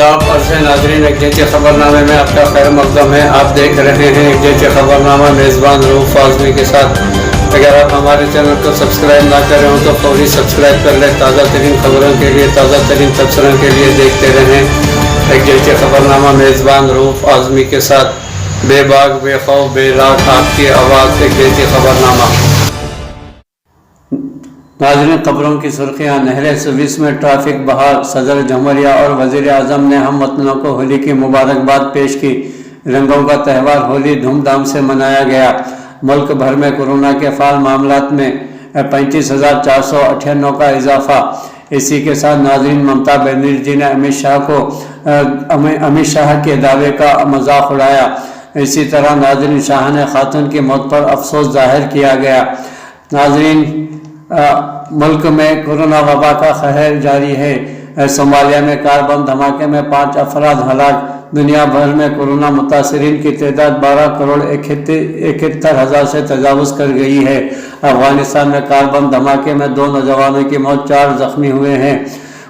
आदाब अर्ज़ नाज़रीन, एक जैसे ख़बरनामे में आपका खैर मक़दम है। आप देख रहे हैं एक जैसे ख़बरनामा मेज़बान रऊफ़ आज़मी के साथ। अगर आप हमारे चैनल को सब्सक्राइब ना करें हो तो फौरी सब्सक्राइब कर लें। ताज़ा तरीन खबरों के लिए, ताज़ा तरीन तबसरों के लिए देखते रहें एक जैसे ख़बरनामा मेज़बान रऊफ़ आज़मी के साथ। बेबाक बेखौफ बेलाग आपकी आवाज़ एक जैसे ख़बरनामा। नाज़रीन, खबरों की सुर्खियाँ। नहर सुवीस में ट्रैफिक बहाल। सदर जमहूरिया और वज़ीर आज़म ने हम वतनों को होली की मुबारकबाद पेश की। रंगों का त्यौहार होली धूमधाम से मनाया गया। मुल्क भर में कोरोना के फाल मामलात में 35,498 का इजाफा। इसी के साथ नाज़रीन, ममता बनर्जी ने अमित शाह के दावे का मजाक उड़ाया। इसी तरह नाज़रीन, शाह ने खातून की मौत पर अफसोस जाहिर किया गया। नाज़रीन, मुल्क में कोरोना वबा का कहर जारी है। सोमालिया में कार बम धमाके में 5 अफराद हलाक। दुनिया भर में कोरोना मुतासरीन की तादाद 12,71,000 से तजावुज़ कर गई है। अफगानिस्तान में कार बम धमाके में 2 नौजवानों की मौत, 4 जख्मी हुए हैं।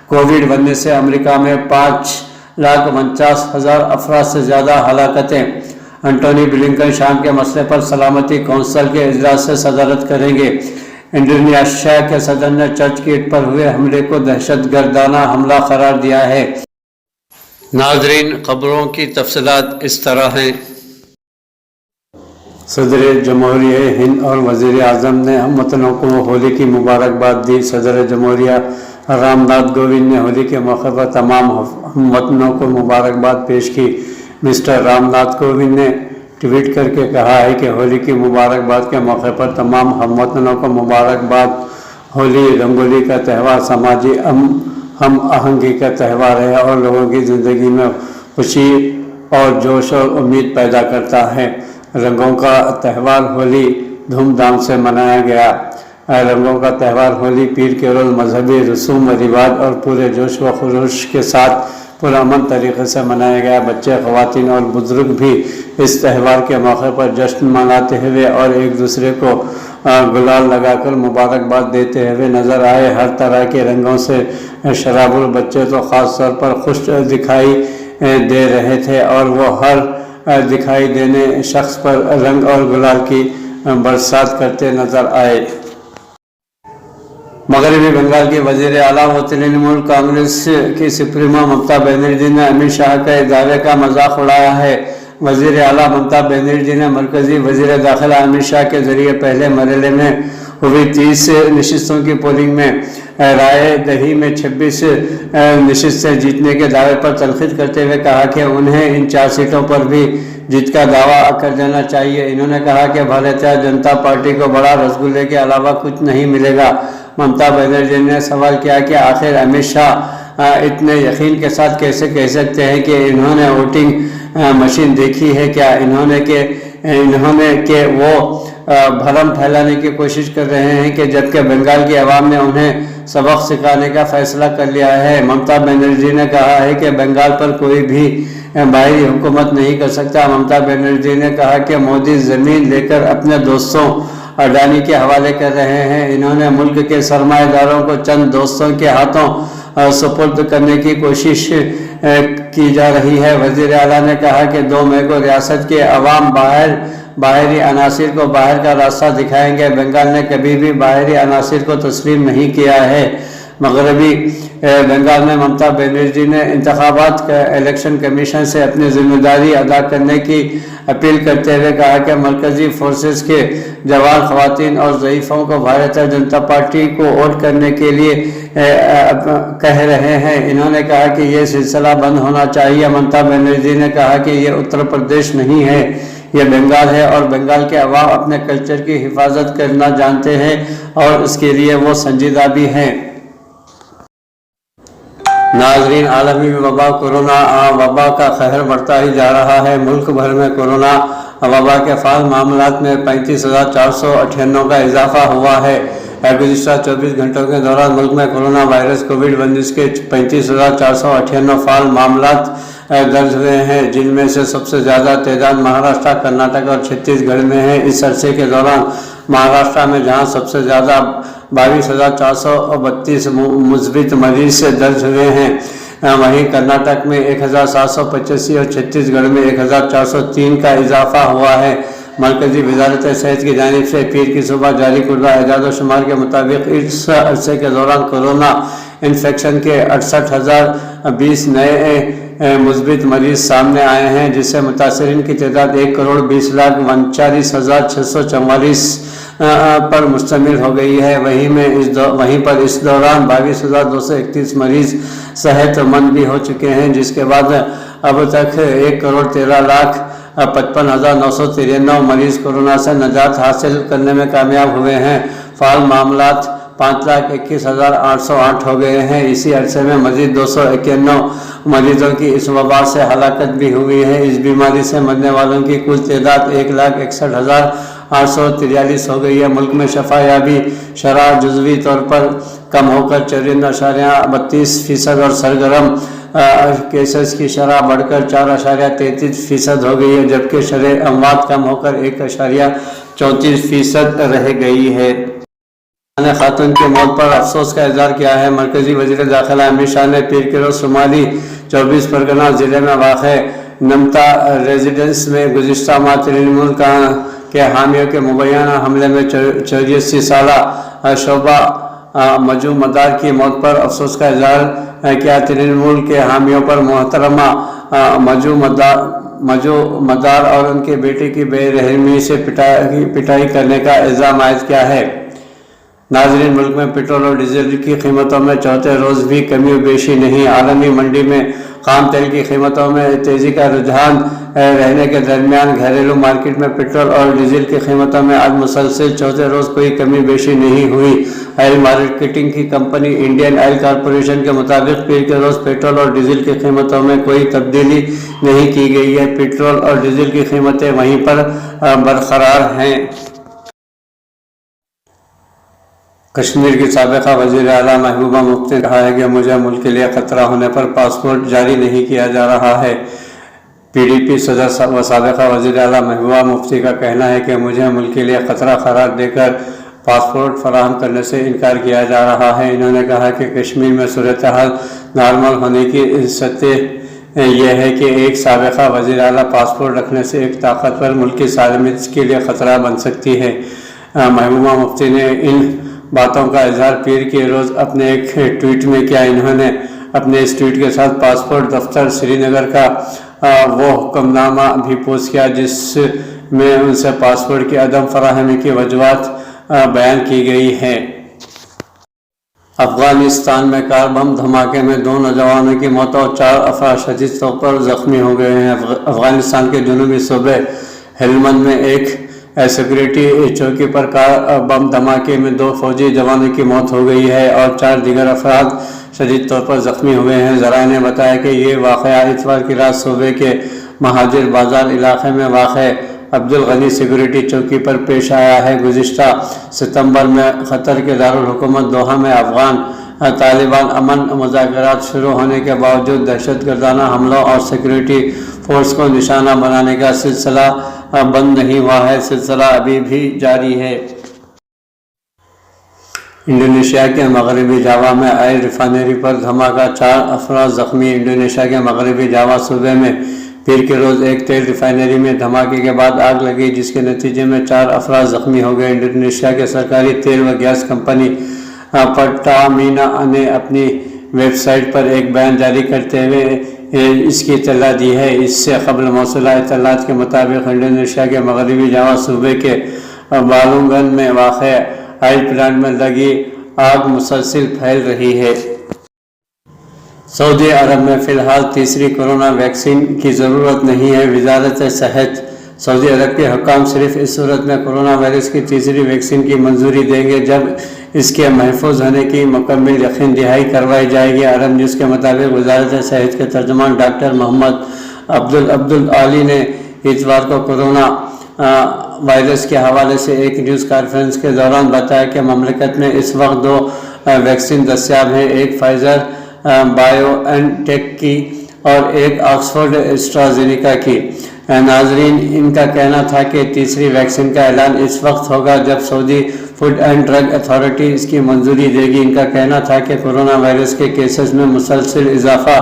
कोविड बनने से अमेरिका में 5,49,000 अफराद से ज़्यादा हलाकतें। एंटोनी ब्लिंकन शाम के मसले पर सलामती कौंसिल के इजलास से सदारत करेंगे। इंडोनेशिया के सदर ने चर्च गेट पर हुए हमले को दहशतगर्दाना हमला करार दिया है। नाज़रीन, खबरों की तफसीलात इस तरह हैं। सदर जमहूरिया हिंद और वज़ीर आज़म ने हमवतनों को होली की मुबारकबाद दी। सदर जमहूरिया रामनाथ कोविंद ने होली के मौके पर तमाम हमवतनों को मुबारकबाद पेश की। मिस्टर रामनाथ कोविंद ने ट्वीट करके कहा है कि होली की मुबारकबाद के मौके पर तमाम हमवतनों को मुबारकबाद। होली रंगोली का त्यौहार समाजी हम आहंगी का त्यौहार है और लोगों की ज़िंदगी में खुशी और जोश और उम्मीद पैदा करता है। रंगों का त्यौहार होली धूमधाम से मनाया गया। रंगों का त्यौहार होली पीर के रोज़ मजहबी रसूम व रिवाज और पूरे जोश व खरोश के साथ पुरअमन तरीक़े से मनाया गया। बच्चे, ख़वातीन और बुज़ुर्ग भी इस त्यौहार के मौके पर जश्न मनाते हुए और एक दूसरे को गुलाल लगाकर मुबारकबाद देते हुए नज़र आए। हर तरह के रंगों से शराबुल बच्चे तो ख़ास तौर पर खुश दिखाई दे रहे थे और वो हर दिखाई देने शख्स पर रंग और गुलाल की बरसात करते नज़र आए। मगरबी बंगाल के वज़ीर आला व तृणमूल कांग्रेस की सुप्रीमो ममता बनर्जी ने अमित शाह के दावे का मजाक उड़ाया है। वज़ीर आला ममता बनर्जी ने मरकजी वज़ीर दाखिला अमित शाह के जरिए पहले मरहले में हुई 30 नशिस्तों की पोलिंग में राय दही में 26 नशिस्तें जीतने के दावे पर तनकीद करते हुए कहा कि उन्हें इन 4 सीटों पर भी जीत का दावा कर देना चाहिए। इन्होंने कहा कि भारतीय जनता पार्टी को बड़ा रसगुल्ले के अलावा कुछ नहीं मिलेगा। ममता बनर्जी ने सवाल किया कि आखिर अमित शाह इतने यकीन के साथ कैसे कह सकते हैं कि इन्होंने वोटिंग मशीन देखी है क्या। इन्होंने के वो भरम फैलाने की कोशिश कर रहे हैं कि जबकि बंगाल की आवाम ने उन्हें सबक सिखाने का फैसला कर लिया है। ममता बनर्जी ने कहा है कि बंगाल पर कोई भी बाहरी हुकूमत नहीं कर सकता। ममता बनर्जी ने कहा कि मोदी ज़मीन लेकर अपने दोस्तों अडानी के हवाले कर रहे हैं। इन्होंने मुल्क के सरमाएदारों को चंद दोस्तों के हाथों सुपुर्द करने की कोशिश की जा रही है। वज़ीर आला ने कहा कि 2 मई को रियासत के अवाम बाहरी अनासिर को बाहर का रास्ता दिखाएंगे। बंगाल ने कभी भी बाहरी अनासिर को तस्लीम नहीं किया है। मगरबी बंगाल में ममता बनर्जी ने इंतखाबात इलेक्शन कमीशन से अपनी जिम्मेदारी अदा करने की अपील करते हुए कहा कि मरकजी फोर्सेस के जवान, ख़वातीन और ज़ईफ़ों को भारतीय जनता पार्टी को वोट करने के लिए कह रहे हैं। इन्होंने कहा कि ये सिलसिला बंद होना चाहिए। ममता बनर्जी ने कहा कि ये उत्तर प्रदेश नहीं है, ये बंगाल है और बंगाल के अवाम अपने कल्चर की हिफाजत करना जानते हैं और इसके लिए वो संजीदा भी हैं। नाज़रीन, आलमी वबा कोरोना वबा का कहर बढ़ता ही जा रहा है। मुल्क भर में कोरोना वबा के फाल मामलात में 35,498 का इजाफा हुआ है। गुज़िश्ता 24 घंटों के दौरान मुल्क में कोरोना वायरस कोविड-19 के 35,498 फाल मामलात दर्ज हुए हैं, जिनमें से सबसे ज़्यादा तादाद महाराष्ट्र, कर्नाटक और छत्तीसगढ़ में है। इस अरसे के दौरान महाराष्ट्र में जहां सबसे ज़्यादा 22,432 मुस्बित मरीज से दर्ज हुए हैं, वहीं कर्नाटक में 1785 और छत्तीसगढ़ में 1403 का इजाफा हुआ है। मरकजी वजारत सेहत की जानिब से पीर की सुबह जारी कुर्दा एजाद व शुमार के मुताबिक इस अरसे के दौरान कोरोना इन्फेक्शन के 68,020 नए मुस्बित मरीज सामने आए हैं, जिससे मुतासरीन की तादाद 1,20,39,644 पर मुश्तमिल हो गई है। वहीं पर इस दौरान 22,231 मरीज सेहतमंद भी हो चुके हैं, जिसके बाद अब तक 1,13,55,993 मरीज कोरोना से निजात हासिल करने में कामयाब हुए हैं। फाल मामलात 5,21,808 हो गए हैं। इसी अरसे में मजीद 291 मरीजों की इस वबा से हलाकत भी हुई है। इस बीमारी से मरने वालों की कुल तादाद 1,61,843 हो गई है। मुल्क में शफायाबी शरह जुज़वी तौर पर कम होकर 54.32% और सरगर्म केसेस की शरह बढ़कर 4.33% हो गई है, जबकि शरह अमवात कम होकर 1.34% रह गई है। खातून की मौत पर अफसोस का इजहार किया है। मरकजी वज़ीर दाखिला अमित शाह ने पीर के रोज़ शुमाली 24 परगना ज़िले में वाक़े नमता रेजिडेंस में गुज़िश्ता माह तृणमूल के हामियों के मुबैना हमले में 84 साला शोभा मजू मदार की मौत पर अफसोस का इजहार किया। तृणमूल के हामियों पर मोहतरमा मजू मदार और उनके बेटे की बेरहमी से पिटाई करने का इल्ज़ाम आयद किया है। नाज़रीन, मुल्क में पेट्रोल और डीजल की कीमतों में चौथे रोज़ भी कमी बेशी नहीं। आलमी मंडी में खाम तेल की कीमतों में तेज़ी का रुझान रहने के दरमियान घरेलू मार्केट में पेट्रोल और डीजल की कीमतों में आज मुसलसल चौथे रोज़ कोई कमी बेशी नहीं हुई। ऑयल मार्केटिंग की कंपनी इंडियन ऑयल कॉरपोरेशन के मुताबिक पीर के रोज़ पेट्रोल और डीजल की कीमतों में कोई तब्दीली नहीं की गई है। पेट्रोल और डीजल की कीमतें वहीं पर बरकरार हैं। कश्मीर की साबिका वज़ीर आला महबूबा मुफ्ती ने कहा है कि मुझे मुल्क के लिए ख़तरा होने पर पासपोर्ट जारी नहीं किया जा रहा है। PDP सदर व साबिका वज़ीर आला महबूबा मुफ्ती का कहना है कि मुझे मुल्क के लिए ख़तरा करार देकर पासपोर्ट फराहम करने से इनकार किया जा रहा है। इन्होंने कहा कि कश्मीर में सूरत हाल नॉर्मल होने की सतह यह है कि एक साबिका वज़ीर आला पासपोर्ट रखने से एक ताकतवर मुल्क की सालमियत के लिए ख़तरा बन सकती है। महबूबा मुफ्ती ने इन बातों का इजहार पीर के रोज़ अपने एक ट्वीट में किया। इन्होंने अपने इस ट्वीट के साथ पासपोर्ट दफ्तर श्रीनगर का वो हुक्मनामा भी पोस्ट किया जिसमें उनसे पासपोर्ट की अदम फराहमी की वजूहात बयान की गई है। अफगानिस्तान में कार बम धमाके में 2 नौजवानों की मौत और 4 अफराद शदीद तौर पर जख्मी हो गए हैं। अफगानिस्तान के जनूबी सूबे हेलमंद में एक सिक्योरिटी चौकी पर कार बम धमाके में 2 फौजी जवानों की मौत हो गई है और 4 दीगर अफराद शदीद तौर पर जख्मी हुए हैं। ज़राए ने बताया कि ये वाक़या इतवार की रात सूबे के महाजिर बाजार इलाके में वाक़े अब्दुल गनी सिक्योरिटी चौकी पर पेश आया है। गुज़िश्ता सितंबर में क़तर के दारुल हुकूमत दोहा में अफ़गान तालिबान अमन मुज़ाकरात शुरू होने के बावजूद दहशतगर्दाना हमलों और सिक्योरिटी फोर्स को निशाना बनाने का सिलसिला बंद नहीं हुआ है। सिलसिला अभी भी जारी है। इंडोनेशिया के मगरबी जावा में ऑयल रिफाइनरी पर धमाका, 4 अफराद जख्मी। इंडोनेशिया के मगरबी जावा सूबे में पीर के रोज़ एक तेल रिफाइनरी में धमाके के बाद आग लगी, जिसके नतीजे में 4 अफराद जख्मी हो गए। इंडोनेशिया के सरकारी तेल व गैस कंपनी परटामीना ने अपनी वेबसाइट पर एक बयान जारी करते हुए इसकी इत्तला दी है। इससे कबल मौसूला इत्तलात के मुताबिक इंडोनेशिया के मगरबी जावा सूबे के बालुंगन में वाक़े ऑयल प्लांट में लगी आग मुसलसल फैल रही है। सऊदी अरब में फ़िलहाल तीसरी कोरोना वैक्सीन की ज़रूरत नहीं है। वज़ारत सेहत सऊदी अरब के हुक्काम सिर्फ इस सूरत में कोरोना वायरस की तीसरी वैक्सीन की मंजूरी देंगे जब इसके महफूज होने की मुकम्मल यकीन दहाई करवाई जाएगी। अरब न्यूज़ के मुताबिक वज़ारत सेहत के तर्जुमान डॉक्टर मोहम्मद अब्दुल आली ने इतवार को कोरोना वायरस के हवाले से एक न्यूज़ कॉन्फ्रेंस के दौरान बताया कि ममलकत में इस वक्त 2 वैक्सीन दस्तियाब हैं, एक फाइज़र बायोएनटेक की और एक ऑक्सफोर्ड एस्ट्राजेनेका की। नाजरीन, इनका कहना था कि तीसरी वैक्सीन का ऐलान इस वक्त होगा जब Saudi food and drug authority اس کی منظوری دے گی۔ ان کا کہنا تھا کہ کورونا وائرس کے کیسز میں مسلسل اضافہ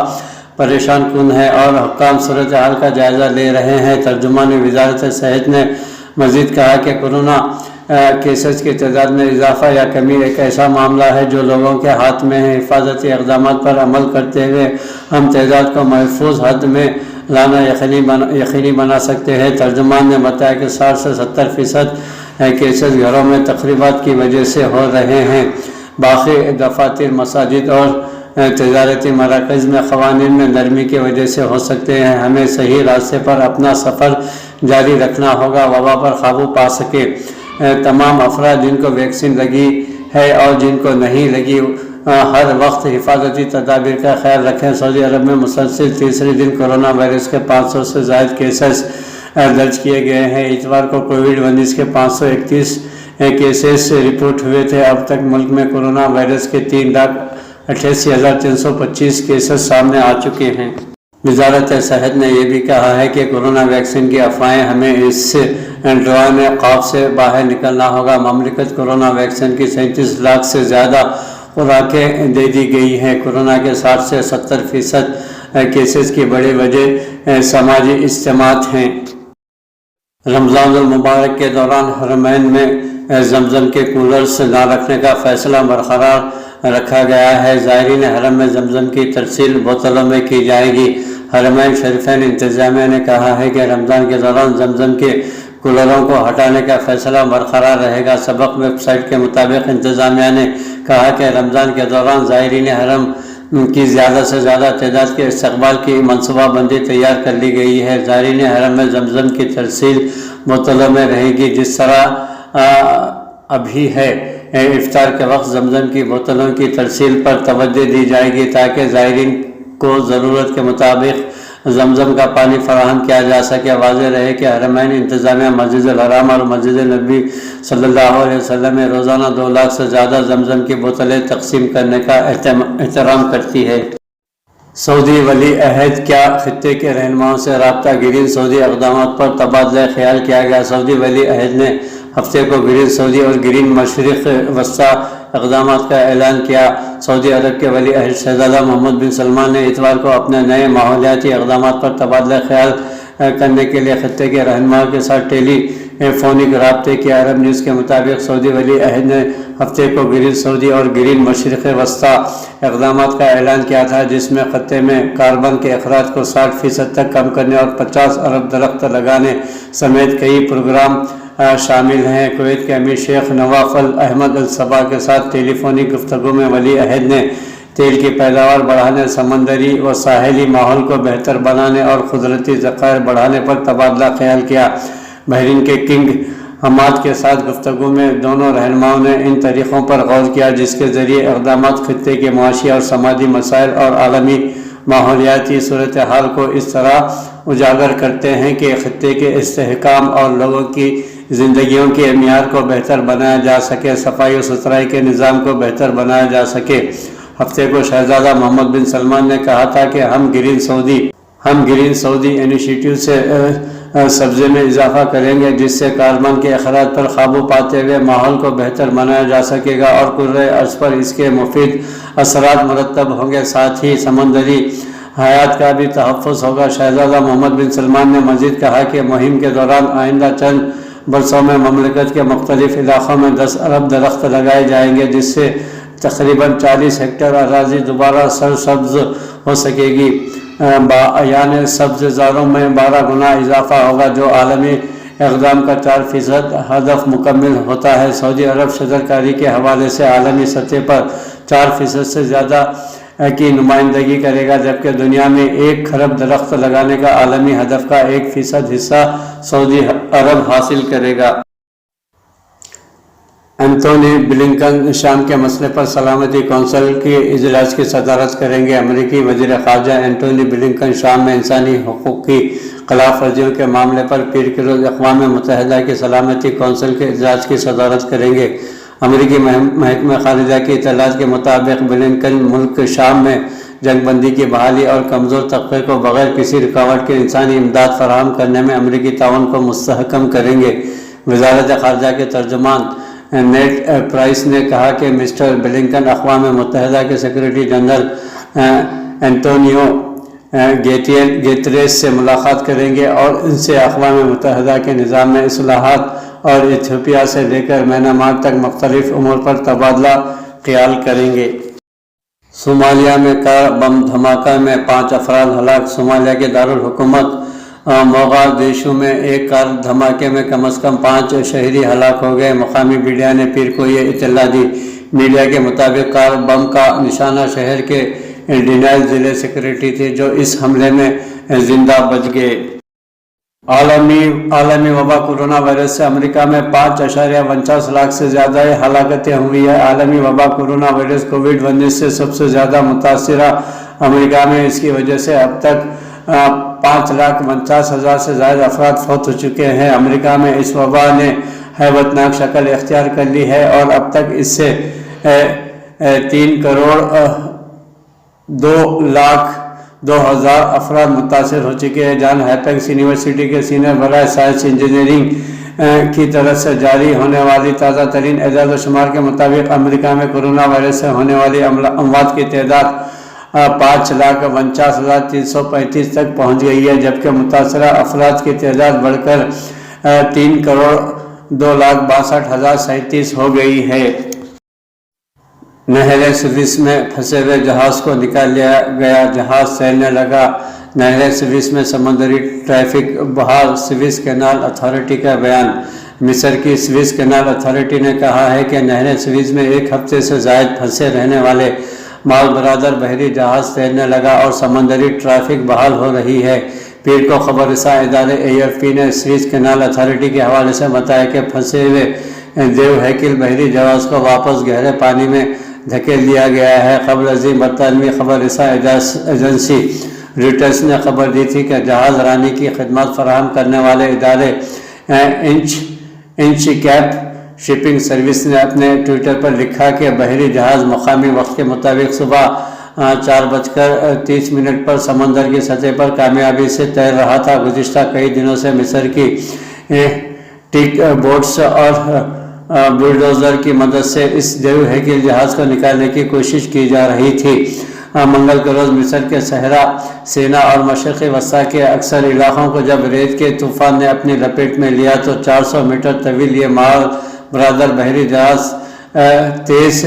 پریشان کن ہے اور حکام صورتحال کا جائزہ لے رہے ہیں۔ ترجمان وزارت صحت نے مزید کہا کہ کورونا کیسز کی تعداد میں اضافہ یا کمی ایک ایسا معاملہ ہے جو لوگوں کے ہاتھ میں ہے۔ حفاظتی اقدامات پر عمل کرتے ہوئے ہم تعداد کو محفوظ حد میں لانا یقینی بنا سکتے ہیں۔ ترجمان نے بتایا کہ 60 سے 70% کیسز گھروں میں تقریبات کی وجہ سے ہو رہے ہیں، باقی دفاتر، مساجد اور تجارتی مراکز میں قوانین میں نرمی کی وجہ سے ہو سکتے ہیں۔ ہمیں صحیح راستے پر اپنا سفر جاری رکھنا ہوگا وبا پر قابو پا سکے۔ تمام افراد جن کو ویکسین لگی ہے اور جن کو نہیں لگی ہر وقت حفاظتی تدابیر کا خیال رکھیں۔ سعودی عرب میں مسلسل تیسرے دن کورونا وائرس کے 500 سے زائد کیسز درج کیے گئے ہیں۔ اتوار کو کووڈ-19 کے 531 کیسز رپورٹ ہوئے تھے۔ اب تک ملک میں کورونا وائرس کے 3,88,325 کیسز سامنے آ چکے ہیں۔ وزارت صحت نے یہ بھی کہا ہے کہ کورونا ویکسین کی افواہیں ہمیں اس ڈرامے خواب سے باہر نکلنا ہوگا۔ مملکت کورونا ویکسین کی 37 لاکھ سے زیادہ خوراکیں دے دی گئی ہیں۔ کورونا کے 60 سے 70% کیسز کی بڑی وجہ سماجی اجتماعات ہیں۔ رمضان المبارک کے دوران حرمین میں زمزم کے کولرز نہ رکھنے کا فیصلہ برقرار رکھا گیا ہے۔ زائرین حرم میں زمزم کی ترسیل بوتلوں میں کی جائے گی۔ حرمین شریفین انتظامیہ نے کہا ہے کہ رمضان کے دوران زمزم کے کولروں کو ہٹانے کا فیصلہ برقرار رہے گا۔ سبق ویب سائٹ کے مطابق انتظامیہ نے کہا کہ رمضان کے دوران زائرین حرم کی زیادہ سے زیادہ تعداد کے استقبال کی منصوبہ بندی تیار کر لی گئی ہے۔ زائرین حرم میں زمزم کی ترسیل بوتلوں میں رہے گی جس طرح ابھی ہے۔ افطار کے وقت زمزم کی بوتلوں کی ترسیل پر توجہ دی جائے گی تاکہ زائرین کو ضرورت کے مطابق زمزم کا پانی فراہم کیا جا سکے۔ واضح رہے کہ حرمین انتظامیہ مسجد الحرام اور مسجد نبی صلی اللہ علیہ وسلم میں روزانہ 2 لاکھ سے زیادہ زمزم کی بوتلیں تقسیم کرنے کا احترام کرتی ہے۔ سعودی ولی عہد کیا خطے کے رہنماؤں سے رابطہ؟ گرین سعودی اقدامات پر تبادلہ خیال کیا گیا۔ سعودی ولی عہد نے ہفتے کو گرین سعودی اور گرین مشرق وسطی اقدامات کا اعلان کیا۔ سعودی عرب کے ولی عہد شہزادہ محمد بن سلمان نے اتوار کو اپنے نئے ماحولیاتی اقدامات پر تبادلہ خیال کرنے کے لیے خطے کے رہنماؤں کے ساتھ ٹیلی فونک رابطے کیا۔ عرب نیوز کے مطابق سعودی ولی عہد نے ہفتے کو گرین سعودی اور گرین مشرق وسطی اقدامات کا اعلان کیا تھا جس میں خطے میں کاربن کے اخراج کو 60% تک کم کرنے اور 50 ارب درخت لگانے سمیت کئی پروگرام شامل ہیں۔ کویت کے امیر شیخ نواف احمد الصباح کے ساتھ ٹیلی فونک گفتگو میں ولی عہد نے تیل کی پیداوار بڑھانے، سمندری و ساحلی ماحول کو بہتر بنانے اور قدرتی ذخائر بڑھانے پر تبادلہ خیال کیا۔ بحرین کے کنگ حماد کے ساتھ گفتگو میں دونوں رہنماؤں نے ان طریقوں پر غور کیا جس کے ذریعے اقدامات خطے کے معاشی اور سماجی مسائل اور عالمی ماحولیاتی صورتحال کو اس طرح اجاگر کرتے ہیں کہ خطے کے استحکام اور لوگوں کی زندگیوں کے معیار کو بہتر بنایا جا سکے، صفائی و ستھرائی کے نظام کو بہتر بنایا جا سکے۔ ہفتے کو شہزادہ محمد بن سلمان نے کہا تھا کہ ہم گرین سعودی انیشیٹو سے سبزے میں اضافہ کریں گے جس سے کاربن کے اخراج پر قابو پاتے ہوئے ماحول کو بہتر بنایا جا سکے گا اور کرۂ ارض پر اس کے مفید اثرات مرتب ہوں گے، ساتھ ہی سمندری حیات کا بھی تحفظ ہوگا۔ شہزادہ محمد بن سلمان نے مزید کہا کہ مہم کے دوران آئندہ چند برسوں میں مملکت کے مختلف علاقوں میں 10 ارب درخت لگائے جائیں گے جس سے تقریباً 40 ہیکٹر اراضی دوبارہ سرسبز ہو سکے گی، یعنی سبز زاروں میں 12 گنا اضافہ ہوگا جو عالمی اقدام کا 4% ہدف مکمل ہوتا ہے۔ سعودی عرب شجرکاری کے حوالے سے عالمی سطح پر 4% سے زیادہ کی نمائندگی کرے گا جبکہ دنیا میں 1 کھرب درخت لگانے کا عالمی ہدف کا 1% حصہ سعودی عرب حاصل کرے گا۔ اینتونی بلنکن شام کے مسئلے پر سلامتی کونسل کے اجلاس کی صدارت کریں گے۔ امریکی وزیر خارجہ اینتونی بلنکن شام میں انسانی حقوق کی خلاف ورزیوں کے معاملے پر پیر کے روز اقوام متحدہ کی سلامتی کونسل کے اجلاس کی صدارت کریں گے۔ امریکی محکمہ خارجہ کی اطلاعات کے مطابق بلنکن ملک شام میں جنگ بندی کی بحالی اور کمزور طبقے کو بغیر کسی رکاوٹ کے انسانی امداد فراہم کرنے میں امریکی تعاون کو مستحکم کریں گے۔ وزارت خارجہ کے ترجمان نیڈ پرائس نے کہا کہ مسٹر بلنکن اقوام متحدہ کے سیکرٹری جنرل اینٹونیو گیتریس سے ملاقات کریں گے اور ان سے اقوام متحدہ کے نظام میں اصلاحات اور ایتھوپیا سے لے کر میانمار تک مختلف امور پر تبادلہ خیال کریں گے۔ صومالیہ میں کار بم دھماکہ میں 5 افراد ہلاک۔ صومالیہ کے دارالحکومت موغادیشو میں ایک کار دھماکے میں کم از کم 5 شہری ہلاک ہو گئے۔ مقامی میڈیا نے پیر کو یہ اطلاع دی۔ میڈیا کے مطابق کار بم کا نشانہ شہر کے ڈینائل ضلع سیکرٹری تھے جو اس حملے میں زندہ بچ گئے۔ عالمی وبا کورونا وائرس سے امریکہ میں 5.49 لاکھ سے زیادہ ہلاکتیں ہوئی ہیں۔ عالمی وبا کورونا وائرس کووڈ-19 سے سب سے زیادہ متاثرہ امریکہ میں، اس کی وجہ سے اب تک 5,49,000 سے زائد افراد فوت ہو چکے ہیں۔ امریکہ میں اس وبا نے ہیبت ناک شکل اختیار کر لی ہے اور اب تک اس سے 3 کروڑ 2,02,000 افراد متاثر ہو چکے ہیں۔ جان ہاپکس یونیورسٹی کے سینئر برائے سائنس انجینئرنگ کی طرف سے جاری ہونے والی تازہ ترین اعداد و شمار کے مطابق امریکہ میں کورونا وائرس سے ہونے والی اموات کی تعداد 5,49,335 تک پہنچ گئی ہے، جبکہ متاثرہ افراد کی تعداد بڑھ کر 3 کروڑ 2,62,037 ہو گئی ہے۔ نہر سویس میں پھنسے ہوئے جہاز کو نکال لیا گیا، جہاز تیرنے لگا۔ نہر سویس میں سمندری ٹریفک بحال، سویس کینال اتھارٹی کا بیان۔ مصر کی سویس کینال اتھارٹی نے کہا ہے کہ نہر سویس میں 1 ہفتے سے زائد پھنسے رہنے والے مال بردار بحری جہاز تیرنے لگا اور سمندری ٹریفک بحال ہو رہی ہے۔ پیر کو خبر رساں ادارے AFP نے سویس کینال اتھارٹی کے حوالے سے بتایا کہ پھنسے ہوئے دیو ہیکل بحری جہاز کو واپس گہرے پانی میں دھکیل دیا گیا ہے۔ قبل ازیں برطانوی خبر رساں ایجنسی رویٹرز نے خبر دی تھی کہ جہاز رانی کی خدمات فراہم کرنے والے ادارے انچکیپ شپنگ سروس نے اپنے ٹویٹر پر لکھا کہ بحری جہاز مقامی وقت کے مطابق صبح 4:30 پر سمندر کی سطح پر کامیابی سے تیر رہا تھا۔ گزشتہ کئی دنوں سے مصر کی ٹیک بوٹس اور بلڈوزر کی مدد سے اس دیو ہیکل جہاز کو نکالنے کی کوشش کی جا رہی تھی۔ منگل کے روز مصر کے صحرا، سینا اور مشرقی وسطی کے اکثر علاقوں کو جب ریت کے طوفان نے اپنی لپیٹ میں لیا تو 400 میٹر طویل یہ مال بردار بحری جہاز تیز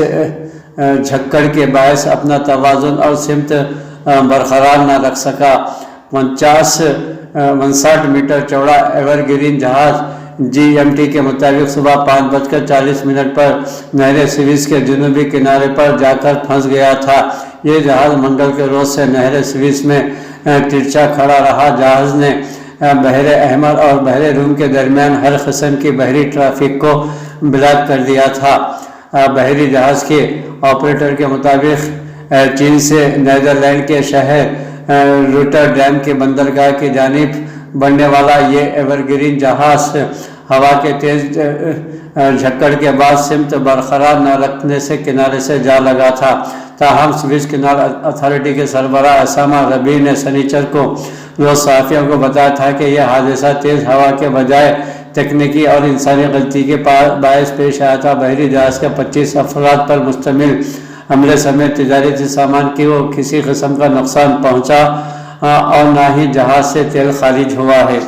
جھکڑ کے باعث اپنا توازن اور سمت برقرار نہ رکھ سکا۔ 59 میٹر چوڑا ایور گرین جہاز GMT کے مطابق صبح 5:40 پر نہر سویس کے جنوبی کنارے پر جا کر پھنس گیا تھا۔ یہ جہاز منگل کے روز سے نہر سویس میں ترچھا کھڑا رہا۔ جہاز نے بحر احمر اور بحر روم کے درمیان ہر قسم کی بحری ٹریفک کو بلاک کر دیا تھا۔ بحری جہاز کے آپریٹر کے مطابق چین سے نیدرلینڈ کے شہر روٹرڈیم کے بندرگاہ کی جانب بڑھنے والا یہ ایور گرین جہاز ہوا کے تیز جھکڑ کے بعد سمت برقرار نہ رکھنے سے کنارے سے جا لگا تھا۔ تاہم سویس کینال اتھارٹی کے سربراہ اسامہ ربیع نے سنیچر کو روز صحافیوں کو بتایا تھا کہ یہ حادثہ تیز ہوا کے بجائے تکنیکی اور انسانی غلطی کے باعث پیش آیا تھا۔ بحری جہاز کے 25 افراد پر مشتمل عملے سمیت تجارتی سامان کی کسی قسم کا نقصان پہنچا اور نہ ہی جہاز سے تیل خارج ہوا ہے۔